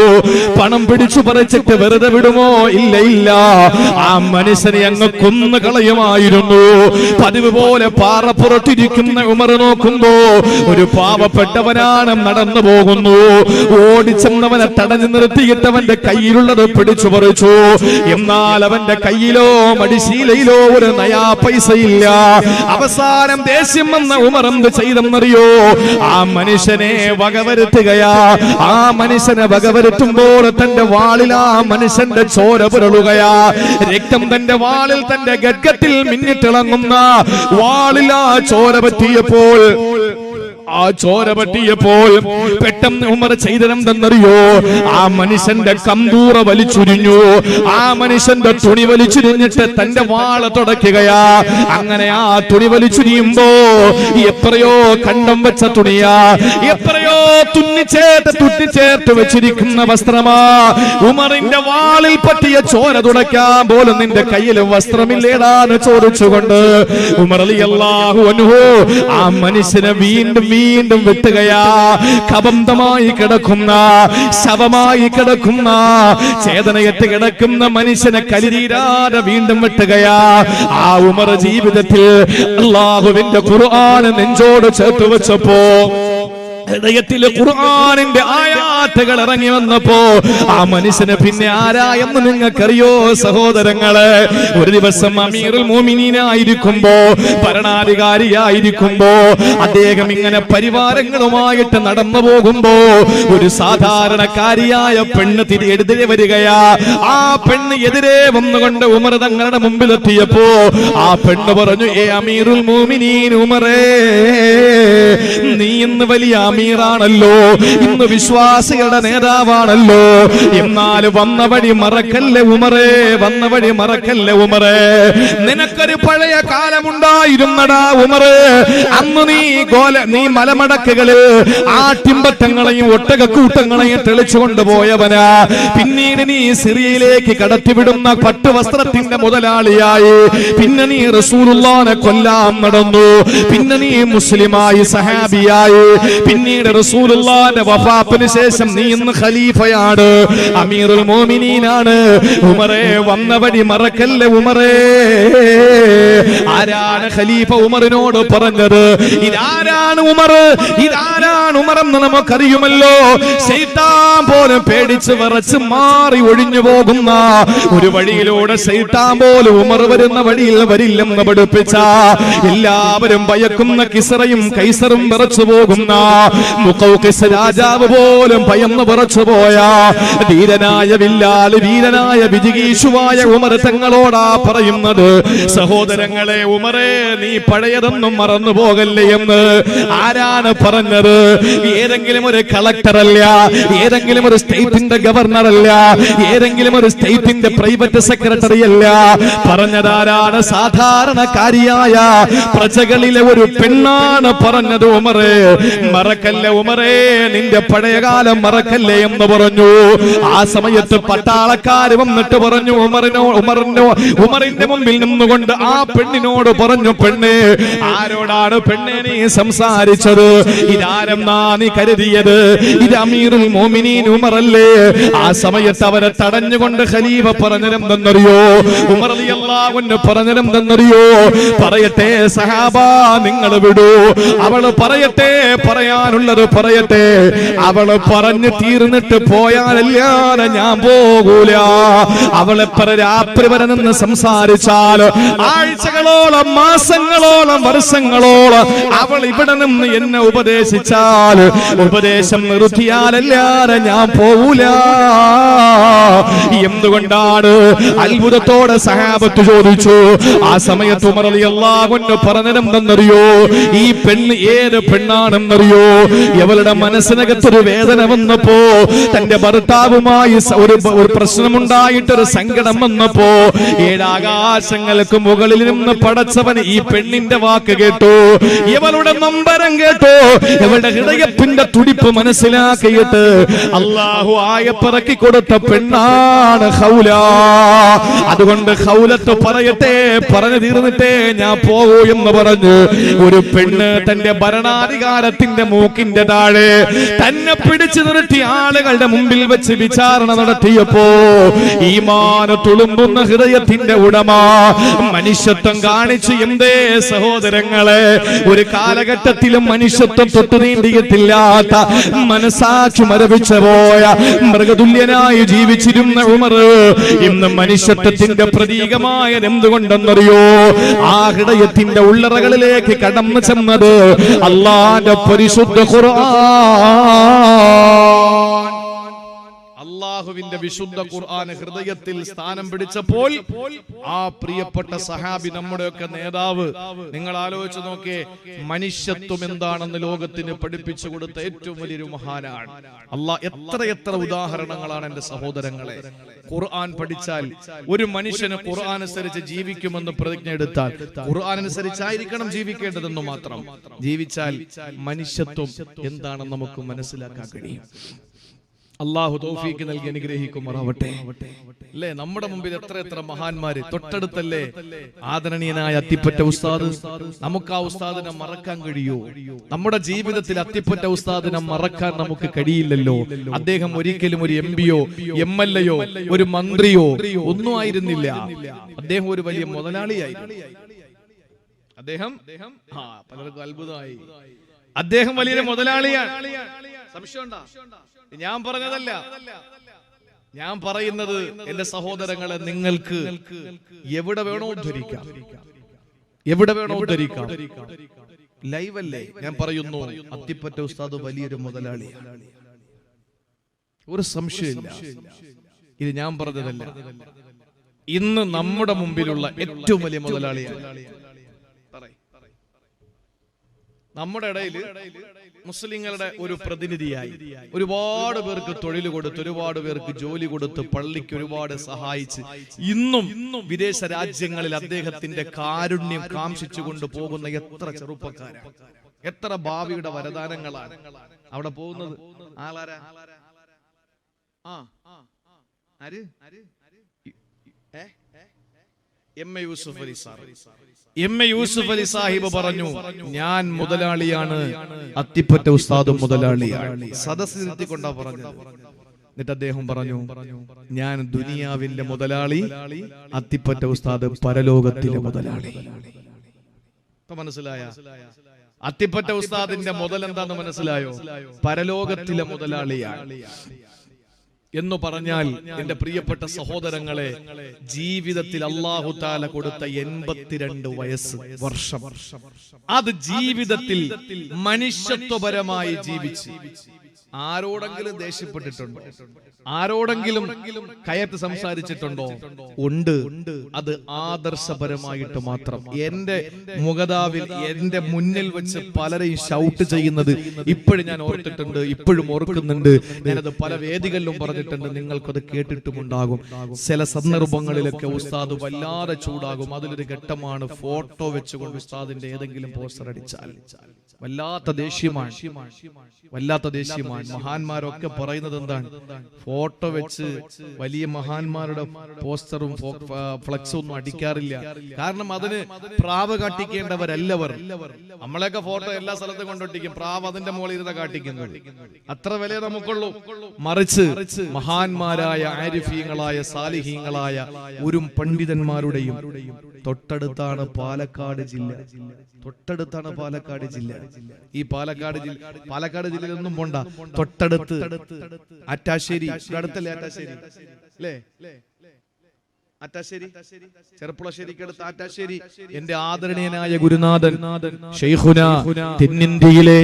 [SPEAKER 1] പണം പിടിച്ചു പറിച്ചിട്ട് വെറുതെ വിടുമോ? ഇല്ല ഇല്ല, ആ മനുഷ്യനെ അങ്ങ് കൊന്നു കളയുമായിരുന്നു. പതിവ് പോലെ പാറപ്പുറത്തിരിക്കുന്ന ഉമർ നോക്കുമ്പോ ഒരു പാവപ്പെട്ടവനാണ് നടന്നു പോകുന്നു. ഓടിച്ചെന്നവനെ തടഞ്ഞു നിർത്തിയിട്ടവന്റെ കയ്യിലുള്ളത് പിടിച്ചു പറിച്ചു. എന്നാൽ അവന്റെ കയ്യിലോ മടിശീലയിലോ ഒരു നയാ പൈസ ഇല്ല. അവസാനം ദേഷ്യം വന്ന ഉമർ എന്ത് ചെയ്തെന്നറിയോ? ആ മനുഷ്യനെ വകവരുത്തുകയാ. ആ മനുഷ്യനെ വകവരുത്തുമ്പോൾ തന്റെ വാളിൽ ആ മനുഷ്യന്റെ ചോര പുരളുകയാ. രക്തം തന്റെ വാളിൽ, തന്റെ ഗഡ്ഗത്തിൽ മിന്നിത്തിളങ്ങുന്ന വാളിൽ ആ ചോര പറ്റിയപ്പോൾ പെട്ടെന്ന് ഉമർ ചെയ്തതെന്തെന്നറിയോ? ആ മനുഷ്യന്റെ കമ്പൂറ വലിച്ചുരിഞ്ഞു, ആ മനുഷ്യന്റെ തുണി വലിച്ചുരിഞ്ഞിട്ട് തന്റെ വാള് തുടയ്ക്കുകയാ. അങ്ങനെ ആ തുണി വലിച്ചുരിയുമ്പോ എത്രയോ കണ്ടം വെച്ച തുണിയാ, എത്രയോ തുന്നിച്ചേർത്ത് വെച്ചിരിക്കുന്ന വസ്ത്രമാ. ഉമറിന്റെ വാളിൽ പറ്റിയ ചോര തുടയ്ക്കാൻ പോലും നിന്റെ കയ്യിൽ വസ്ത്രമില്ലേടാന്ന് ചോദിച്ചുകൊണ്ട് ഉമർ റളിയല്ലാഹു അൻഹു ആ മനുഷ്യനെ വീണ്ടും വീണ്ടും വെട്ടുകയാ. കബന്ധമായി കിടക്കുന്ന, ശവമായി കിടക്കുന്ന, ചേതനയറ്റ് കിടക്കുന്ന മനുഷ്യനെ കലിതീരാതെ വീണ്ടും വെട്ടുകയാ. ആ ഉമർ ജീവിതത്തിൽ അല്ലാഹുവിന്റെ ഖുർആൻ നെഞ്ചോട് ചേർത്ത് വെച്ചപ്പോ, ഹൃദയത്തിൽ ഖുർആനിന്റെ ആയാത്തുകൾ ഇറങ്ങി വന്നപ്പോ ആ മനുഷ്യനെ പിന്നെ ആരാ എന്ന് നിങ്ങൾക്കറിയോ സഹോദരങ്ങളെ? ഒരു ദിവസം അമീറുൽ മുഅ്മിനീനായിരിക്കുമ്പോ, ഭരണാധികാരിയായിരിക്കുമ്പോ, അദ്ദേഹം ഇങ്ങനെ പരിവാരങ്ങളുമായിട്ട് നടന്നു പോകുമ്പോ ഒരു സാധാരണക്കാരിയായ പെണ്ണ് എതിരെ വരികയാ. ആ പെണ്ണ് എതിരെ വന്നുകൊണ്ട് ഉമർ തങ്ങളുടെ മുമ്പിലെത്തിയപ്പോ ആ പെണ്ണ് പറഞ്ഞു, ഏ അമീറുൽ മുഅ്മിനീൻ ഉമറേ, നീ ഇന്ന് വലിയ അമീറാണല്ലോ, ഇന്ന് വിശ്വാസികളുടെ നേതാവാണല്ലോ, എന്നാൽ വന്ന വഴി മറക്കല്ലേ ഉമറേ, വന്ന വഴി മറക്കല്ലേ ഉമറേ. നിനക്കൊരു പഴയ കാലമുണ്ടായിരുന്നടാ ഉമറേ. അന്ന് നീ മലമടക്കുകള് ആട്ടിമ്പറ്റങ്ങളെയും ഒട്ടകക്കൂട്ടങ്ങളെയും തെളിച്ചുകൊണ്ട് പോയവനാ. പിന്നീട് നീ സിറിയയിലേക്ക് കടത്തിവിടുന്ന പട്ടുവസ്ത്രത്തിന്റെ മുതലാളിയായി. പിന്നെ നീ റസൂലുള്ളാഹിനെ കൊല്ലാൻ നടന്നു. പിന്നെ നീ മുസ്ലിമായി, സഹാബിയായി. പിന്നീട് റസൂലുള്ളാഹിന്റെ വഫാത്തിന് ശേഷം നീ ഇന്ന് ഖലീഫയാണ്, അമീറുൽ മുഅ്മിനീനാണ്. ഉമറേ, വന്ന വഴി മറക്കല്ലേ ഉമറേ. ആരാണ് ഖലീഫ ഉമറിനോട് പറഞ്ഞത്? ഇതാരാണ് ഉമർ, ഇതാരാണ് ഉമർ എന്ന് നമുക്കറിയുമല്ലോ. ശൈത്താൻ പോലും പേടിച്ച് വിറച്ച് മാറി ഒഴിഞ്ഞു പോകുന്ന ഒരു വഴിയിലൂടെ ശൈത്താൻ പോലും ഉമർ വരുന്ന വഴിയിൽ വരില്ലെന്ന് പഠിപ്പിച്ച, എല്ലാവരും ഭയക്കുന്ന കിസ്റയും കൈസറും വിറച്ചു പോകുന്ന മുഖൗഖിസ് രാജാവ് പോലും ഭയന്ന് വിറച്ചു പോയ ധീരനായ വില്ലാൽ, വീരനായ വിജിഗീഷുവായ ഉമർ തങ്ങളോടാ പറയുന്നത്, സഹോദരങ്ങളെ ഉമറേ, നീ പഴയതൊന്നും മറന്നു പോകല്ലേ എന്ന്. ആരാണ് പറഞ്ഞത്? ഏതെങ്കിലും ഒരു കളക്ടർ അല്ല, ഏതെങ്കിലും ഒരു സ്റ്റേറ്റിന്റെ ഗവർണർ അല്ല, ഏതെങ്കിലും ഒരു സ്റ്റേറ്റിന്റെ പ്രൈവറ്റ് സെക്രട്ടറി അല്ല. പറഞ്ഞതാരാണ്? സാധാരണക്കാരിയായ പ്രജകളിലെ ഒരു പെണ്ണാണ് പറഞ്ഞത്. ഉമറേ, മറക്കല്ല ഉമറേ, നിന്റെ പഴയകാലം മറക്കല്ലേ എന്ന് പറഞ്ഞു. ആ സമയത്ത് പട്ടാളക്കാര് വന്നിട്ട് പറഞ്ഞു ഉമറിന്റെ മുമ്പിൽ നിന്നുകൊണ്ട് ആ പെണ്ണിനോട് പറഞ്ഞു, പെണ്ണേ, ആരോടാണ് പെണ്ണെ നീ സംസാരിച്ചത്? ഇതാരെന്നാ നീ കരുതിയത്? ഇത് അമീറുൽ മോമിനീൻ ഉമറല്ലേ? ആ സമയത്ത് അവരെ തടഞ്ഞുകൊണ്ട് ഖലീഫ പറഞ്ഞതെന്തെന്നറിയോ? ഉമർ റളിയല്ലാഹു അൻഹു പറഞ്ഞതെന്തെന്നറിയോ? പറയട്ടെ സഹാബ, നിങ്ങൾ വിടൂ, അവള് പറയട്ടെ, പറയാനുള്ളത് പറയട്ടെ. അവള് പറഞ്ഞു തീർന്നിട്ട് പോയാലല്ലാതെ ഞാൻ പോകൂല. അവളെ രാത്രി വരെ നിന്ന് സംസാരിച്ചാൽ ആഴ്ചകളോളം, മാസങ്ങളോളം, വർഷങ്ങളോളം അവൾ ഇവിടെ നിന്ന് എന്നെ ഉപദേശിച്ചാൽ, ഉപദേശം നിർത്തിയാലല്ലാതെ ഞാൻ പോകൂല. എന്തുകൊണ്ടാണ്? അത്ഭുതത്തോടെ സഹാബത്ത് ചോദിച്ചു. ആ സമയത്ത് ഉമർ റളിയല്ലാഹു അൻഹു പറഞ്ഞതെന്തെന്നറിയോ? ഈ പെണ്ണ് ഏത് പെണ്ണാണെന്നറിയോ? ഇവളുടെ മനസ്സിനകത്തൊരു വേദന വന്നപ്പോ, തന്റെ ഭർത്താവുമായി ഒരു പ്രശ്നമുണ്ടായിട്ടൊരു സങ്കടം വന്നപ്പോ, ഏഴാകാശങ്ങൾക്ക് മുകളിൽ നിന്ന് പടച്ചവൻ ഈ പെണ്ണിന്റെ വാക്ക് കേട്ടു, ഇവളുടെ നമ്പരം കേട്ടു, ഇവളുടെ ഹൃദയത്തിന്റെ തുടിപ്പ് മനസ്സിലാക്കിയിട്ട് അല്ലാഹു ആയത്തിറക്കി കൊടുത്ത പെണ്ണാണ് ഖൗല. അതുകൊണ്ട് ഖൗലത്ത് പറയട്ടെ, പറഞ്ഞു തീർന്നിട്ടേ ഞാൻ പോകൂ എന്ന് പറഞ്ഞു. ഒരു പെണ്ണ് തന്റെ ഭരണാധികാരത്തിന്റെ മൂക്കിന്റെ താഴെ തന്നെ പിടിച്ചു നിർത്തി ആളുകളുടെ മുമ്പിൽ വെച്ച് വിചാരണ നടത്തിയപ്പോ, ഈമാൻ തുളുമ്പുന്ന ഹൃദയത്തിന്റെ ഉടമ മനുഷ്യത്വം കാണിച്ചു. എന്തേ സഹോദരങ്ങളെ, ഒരു കാലഘട്ടത്തിലും മനുഷ്യത്വം തൊട്ടു നീണ്ടിയിട്ടില്ലാത്ത, മനസാക്ഷി മരവിച്ചു പോയ മൃഗതുല്യനായി ജീവിച്ചിരുന്ന ഉമർ ഇന്ന് മനുഷ്യത്വത്തിന്റെ പ്രതീകമായ എന്തുകൊണ്ടെന്നറിയോ? ആ ഹൃദയത്തിന്റെ ഉള്ളറകളിലേക്ക് കടന്നു ചെന്നത് അല്ലാഹുവിന്റെ പരിശുദ്ധ ഖുർആൻ. അല്ലാഹുവിന്റെ വിശുദ്ധ ഖുർആൻ ഹൃദയത്തിൽ സ്ഥാനം പിടിച്ചപ്പോൾ ആ പ്രിയപ്പെട്ട സഹാബി, നമ്മുടെയൊക്കെ നേതാവ്, നിങ്ങൾ ആലോചിച്ച് നോക്കിയേ, മനുഷ്യത്വം എന്താണെന്ന് ലോകത്തിന് പഠിപ്പിച്ചു കൊടുത്ത ഏറ്റവും വലിയൊരു മഹാനാണ് അല്ലാഹ്. എത്ര ഉദാഹരണങ്ങളാണ് എന്റെ സഹോദരങ്ങളെ. ഖുർആൻ പഠിച്ചാൽ ഒരു മനുഷ്യന് ഖുർആൻ അനുസരിച്ച് ജീവിക്കുമെന്ന് പ്രതിജ്ഞ എടുത്താൽ, ഖുർആൻ അനുസരിച്ചായിരിക്കണം ജീവിക്കേണ്ടതെന്ന് മാത്രം ജീവിച്ചാൽ മനുഷ്യത്വം എന്താണെന്ന് നമുക്ക് മനസ്സിലാക്കാൻ കഴിയും. അല്ലാഹു തൗഫീഖ് നൽകി അനുഗ്രഹിക്കുമാറാവട്ടെ. അല്ലേ, നമ്മുടെ മുമ്പിൽ എത്ര മഹാന്മാര് തൊട്ടടുത്തല്ലേ. ആദരണീയനായ അത്തിപ്പറ്റ ഉസ്താദ്, നമുക്ക് ആ ഉസ്താദിനെ മറക്കാൻ കഴിയോ? നമ്മുടെ ജീവിതത്തിൽ അത്തിപ്പറ്റ ഉസ്താദിനെ മറക്കാൻ നമുക്ക് കഴിയില്ലല്ലോ. അദ്ദേഹം ഒരിക്കലും ഒരു എംപിയോ MLA യോ ഒരു മന്ത്രിയോ ഒന്നും ആയിരുന്നില്ല. അദ്ദേഹം ഒരു വലിയ മുതലാളിയായിരുന്നു. അദ്ദേഹം പലർക്കും അത്ഭുതമായി. അദ്ദേഹം വലിയ മുതലാളിയാണ്. സംശയമുണ്ടോ? ഞാൻ പറഞ്ഞതല്ല, ഞാൻ പറയുന്നത് എന്റെ സഹോദരങ്ങളെ, നിങ്ങൾക്ക് എവിടെ വേണോ ധരിക്കാം, എവിടെ വേണോ ധരിക്കാം. ലൈവല്ലേ ഞാൻ പറയുന്നു, അത്തിപ്പറ്റ ഉസ്താദ് വലിയൊരു മുതലാളിയാണ്, ഒരു സംശയമില്ല. ഇത് ഞാൻ പറഞ്ഞതല്ല, ഇന്ന് നമ്മുടെ മുമ്പിലുള്ള ഏറ്റവും വലിയ മുതലാളിയാണ്. നമ്മുടെ ഇടയിൽ മുസ്ലിങ്ങളുടെ ഒരു പ്രതിനിധിയായി ഒരുപാട് പേർക്ക് തൊഴിൽ കൊടുത്ത്, ഒരുപാട് പേർക്ക് ജോലി കൊടുത്ത്, പള്ളിക്ക് ഒരുപാട് സഹായിച്ച് ഇന്നും വിദേശ രാജ്യങ്ങളിൽ അദ്ദേഹത്തിന്റെ കാരുണ്യം കാംക്ഷിച്ചു കൊണ്ടുപോകുന്ന എത്ര ചെറുപ്പക്കാരാണ്, എത്ര ഭാവിയുടെ വരദാനങ്ങളാണ് അവിടെ പോകുന്നത്. ആളാരാ? MA Yusuf Ali sir. MA Yusuf Ali Sahib പറഞ്ഞു, ഞാൻ മുതലാളിയാണ്, അത്തിപ്പറ്റ ഉസ്താദും മുതലാളിയാണ്. സദസ്സിൽ നിർത്തിക്കൊണ്ടാ പറഞ്ഞത്. എന്നിട്ട് അദ്ദേഹം പറഞ്ഞു, ഞാൻ ദുനിയാവിന്റെ മുതലാളി, അത്തിപ്പറ്റ ഉസ്താദ് പരലോകത്തിലെ മുതലാളി. മനസ്സിലായ? അത്തിപ്പറ്റ ഉസ്താദിന്റെ മുതൽ എന്താന്ന് മനസ്സിലായോ? പരലോകത്തിലെ മുതലാളിയാണ് എന്ന് പറഞ്ഞാൽ, എന്റെ പ്രിയപ്പെട്ട സഹോദരങ്ങളെ, ജീവിതത്തിൽ അല്ലാഹു തആല കൊടുത്ത 82 വർഷം അത് ജീവിതത്തിൽ മനുഷ്യത്വപരമായി ജീവിച്ച് ആരോടെങ്കിലും ദേഷ്യപ്പെട്ടിട്ടുണ്ടോ? ആരോടെങ്കിലും കയർത്ത് സംസാരിച്ചിട്ടുണ്ടോ? ഉണ്ട്. അത് ആദർശപരമായിട്ട് മാത്രം. എന്റെ മുഖതാവിൽ എന്റെ മുന്നിൽ വെച്ച് പലരെയും ഷൗട്ട് ചെയ്യുന്നത് ഇപ്പോഴും ഞാൻ ഓർത്തിട്ടുണ്ട്, ഇപ്പോഴും ഓർക്കുന്നുണ്ട്. ഞാനത് പല വേദികളിലും പറഞ്ഞിട്ടുണ്ട്. പറഞ്ഞിട്ടുണ്ട്, നിങ്ങൾക്കത് കേട്ടിട്ടുമുണ്ടാകും. ചില സന്ദർഭങ്ങളിലൊക്കെ ഉസ്താദ് വല്ലാതെ ചൂടാകും. അതിലൊരു ഘട്ടമാണ് ഫോട്ടോ വെച്ചുകൊണ്ട് ഉസ്താദിന്റെ ഏതെങ്കിലും പോസ്റ്റർ അടിച്ചാൽ വല്ലാത്ത ദേഷ്യമാണ്, വല്ലാത്ത ദേഷ്യമാണ്. മഹാന്മാരൊക്കെ പറയുന്നത് എന്താണ്? ഫോട്ടോ വെച്ച് വലിയ മഹാന്മാരുടെ പോസ്റ്ററും ഫ്ലക്സും ഒന്നും അടിക്കാറില്ല. കാരണം അതിന് പ്രാവ് കാട്ടിക്കേണ്ടവരല്ലവർ. നമ്മളെയൊക്കെ ഫോട്ടോ എല്ലാ സ്ഥലത്തും കൊണ്ടൊട്ടിക്കും, പ്രാവ് അതിന്റെ മുകളിൽ ഇരുന്ന് കാട്ടിക്കുന്നത്. അത്ര വില നമുക്കുള്ളൂ. മറിച്ച് മഹാന്മാരായ ആരിഫീങ്ങളായ സാലിഹീങ്ങളായ ഒരു പണ്ഡിതന്മാരുടെയും തൊട്ടടുത്താണ് പാലക്കാട് ജില്ല. തൊട്ടടുത്താണ് പാലക്കാട് ജില്ല. ഈ പാലക്കാട് ജില്ലയിലൊന്നും പോണ്ട, തൊട്ടടുത്ത് ആറ്റാശ്ശേരി, അടുത്തല്ലേ ആറ്റാശ്ശേരി അല്ലേ? ആറ്റാശ്ശേരി, ചെറുപ്പുളശ്ശേരിക്കടുത്ത് ആറ്റാശ്ശേരി. എന്റെ ആദരണീയനായ ഗുരുനാഥൻ ശൈഖുന തെന്നിന്ത്യയിലെ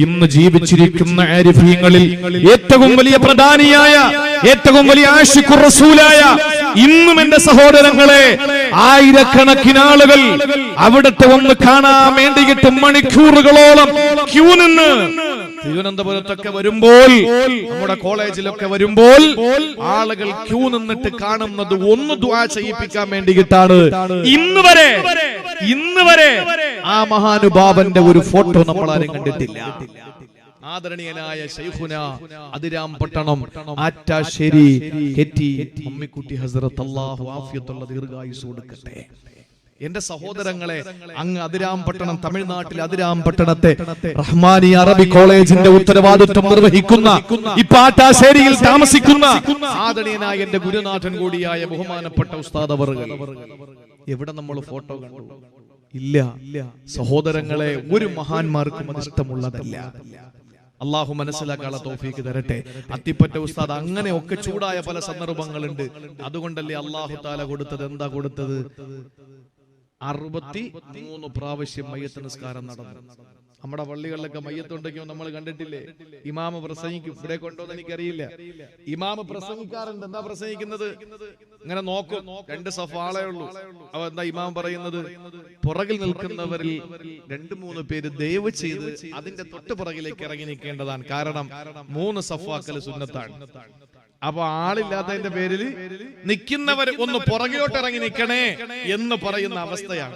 [SPEAKER 1] ഇന്ന് ജീവിച്ചിരിക്കുന്ന ആരിഫീങ്ങളിൽ ഏറ്റവും വലിയ പ്രധാനിയായ, ഏറ്റവും വലിയ ആശിഖുർ റസൂലായ, ഇന്നും എന്റെ സഹോദരങ്ങളെ ആയിരക്കണക്കിന് ആളുകൾ അവിടത്തെ ഒന്ന് കാണാൻ വേണ്ടിയിട്ട് മണിക്കൂറുകളോളം ക്യൂ നിന്ന് തിരുവനന്തപുരത്തൊക്കെ വരുമ്പോൾ, നമ്മുടെ കോളേജിലൊക്കെ വരുമ്പോൾ ആളുകൾ ക്യൂ നിന്നിട്ട് കാണുന്നത് ഒന്ന് ദുആ ചെയ്യിപ്പിക്കാൻ വേണ്ടിയിട്ടാണ്. ഇന്ന് വരെ ആ മഹാനുഭാവന്റെ ഒരു ഫോട്ടോ നമ്മൾ ആരും കണ്ടിട്ടില്ല. ആദരണീയനായ ശൈഖുന അതിരാം പട്ടണം ആറ്റാശ്ശേരി കെറ്റി മമ്മിക്കുട്ടി ഹസ്രത്ത് അല്ലാഹു ആഫിയത്തുള്ള ദീർഘായുസ് കൊടുക്കട്ടെ. എന്റെ സഹോദരങ്ങളെ, അങ്ങ് അതിരാം പട്ടണം, തമിഴ്നാട്ടിലെ അതിരാം പട്ടണത്തെ റഹ്മാനി അറബി കോളേജിന്റെ ഉത്തരവാദിത്വം നിർവഹിക്കുന്ന, ഇപ്പൊ ആറ്റാശ്ശേരിയിൽ താമസിക്കുന്ന ആദരണീയനായ എന്റെ ഗുരുനാഥൻ കൂടിയായ ബഹുമാനപ്പെട്ട ഉസ്താദ് അവറുകൾ. എവിടെ നമ്മൾ ഫോട്ടോ കണ്ടു? ഇല്ല. സഹോദരങ്ങളെ, ഒരു മഹാന്മാർക്കും അത് ഇഷ്ടമുള്ളതല്ല. അള്ളാഹു മനസ്സിലാക്കാനുള്ള തൗഫീക്ക് തരട്ടെ. അത്തിപ്പറ്റ ഉസ്താദ് അങ്ങനെയൊക്കെ ചൂടായ പല സന്ദർഭങ്ങളുണ്ട്. അതുകൊണ്ടല്ലേ അള്ളാഹു താല കൊടുത്തത്? എന്താ കൊടുത്തത്? 63 പ്രാവശ്യം മയ്യത്ത് നിസ്കാരം നടന്നു. നമ്മുടെ പള്ളികളിലൊക്കെ മയ്യത്തുണ്ടെങ്കിൽ നമ്മൾ കണ്ടിട്ടില്ലേ? ഇമാമ പ്രസംഗിക്കും. ഇവിടെ കൊണ്ടോന്ന് എനിക്കറിയില്ല. ഇമാമ പ്രസംഗിക്കാറുണ്ട്. എന്താ പ്രസംഗിക്കുന്നത്? ഇങ്ങനെ നോക്കും, 2 സഫ ആളേ ഉള്ളൂ. അവ എന്താ ഇമാം പറയുന്നത്? പുറകിൽ നിൽക്കുന്നവരിൽ 2-3 പേര് ദയവ് ചെയ്ത് അതിന്റെ തൊട്ട് പുറകിലേക്ക് ഇറങ്ങി നിൽക്കേണ്ടതാണ്. കാരണം 3 സഫാക്കൽ സുന്നത്താണ്. അപ്പൊ ആളില്ലാത്തതിന്റെ പേരിൽ നിൽക്കുന്നവർ ഒന്ന് പുറകിലോട്ട് ഇറങ്ങി നിൽക്കണേ എന്ന് പറയുന്ന അവസ്ഥയാണ്.